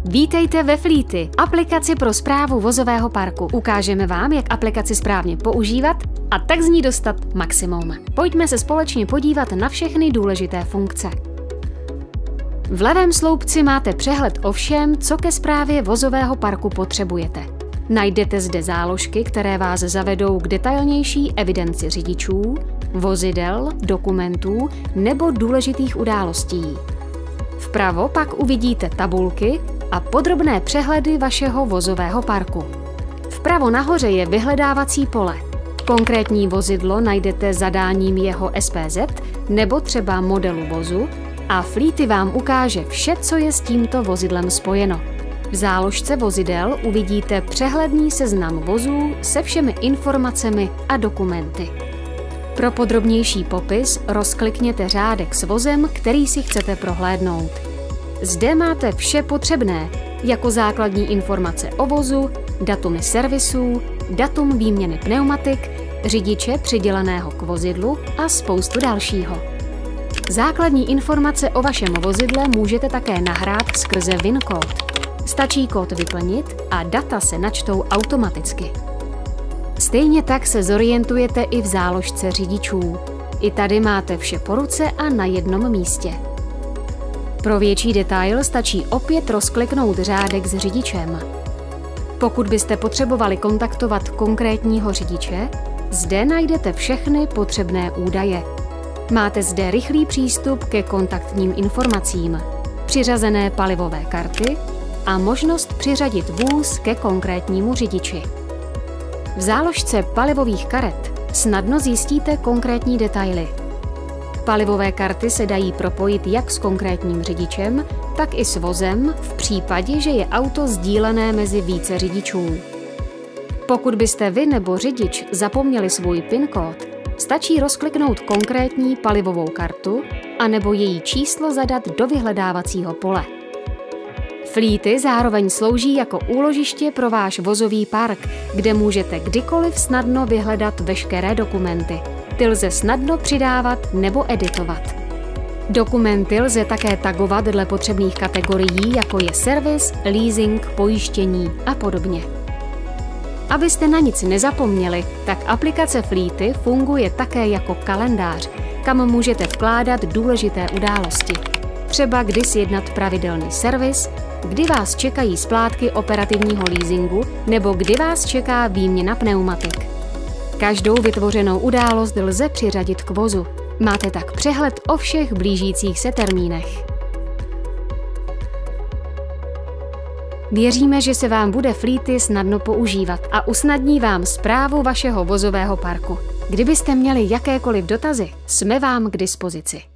Vítejte ve Fleety, aplikaci pro správu vozového parku. Ukážeme vám, jak aplikaci správně používat a tak z ní dostat maximum. Pojďme se společně podívat na všechny důležité funkce. V levém sloupci máte přehled o všem, co ke správě vozového parku potřebujete. Najdete zde záložky, které vás zavedou k detailnější evidenci řidičů, vozidel, dokumentů nebo důležitých událostí. Vpravo pak uvidíte tabulky a podrobné přehledy vašeho vozového parku. Vpravo nahoře je vyhledávací pole. Konkrétní vozidlo najdete zadáním jeho SPZ nebo třeba modelu vozu a Fleety vám ukáže vše, co je s tímto vozidlem spojeno. V záložce vozidel uvidíte přehledný seznam vozů se všemi informacemi a dokumenty. Pro podrobnější popis rozklikněte řádek s vozem, který si chcete prohlédnout. Zde máte vše potřebné, jako základní informace o vozu, datumy servisů, datum výměny pneumatik, řidiče přiděleného k vozidlu a spoustu dalšího. Základní informace o vašem vozidle můžete také nahrát skrze VIN kód. Stačí kód vyplnit a data se načtou automaticky. Stejně tak se zorientujete i v záložce řidičů. I tady máte vše po ruce a na jednom místě. Pro větší detail stačí opět rozkliknout řádek s řidičem. Pokud byste potřebovali kontaktovat konkrétního řidiče, zde najdete všechny potřebné údaje. Máte zde rychlý přístup ke kontaktním informacím, přiřazené palivové karty a možnost přiřadit vůz ke konkrétnímu řidiči. V záložce palivových karet snadno zjistíte konkrétní detaily. Palivové karty se dají propojit jak s konkrétním řidičem, tak i s vozem v případě, že je auto sdílené mezi více řidičů. Pokud byste vy nebo řidič zapomněli svůj PIN kód, stačí rozkliknout konkrétní palivovou kartu anebo její číslo zadat do vyhledávacího pole. Fleety zároveň slouží jako úložiště pro váš vozový park, kde můžete kdykoliv snadno vyhledat veškeré dokumenty. Ty lze snadno přidávat nebo editovat. Dokumenty lze také tagovat dle potřebných kategorií, jako je servis, leasing, pojištění a podobně. Abyste na nic nezapomněli, tak aplikace Fleety funguje také jako kalendář, kam můžete vkládat důležité události. Třeba kdy sjednat pravidelný servis, kdy vás čekají splátky operativního leasingu nebo kdy vás čeká výměna pneumatik. Každou vytvořenou událost lze přiřadit k vozu. Máte tak přehled o všech blížících se termínech. Věříme, že se vám bude Fleety snadno používat a usnadní vám správu vašeho vozového parku. Kdybyste měli jakékoliv dotazy, jsme vám k dispozici.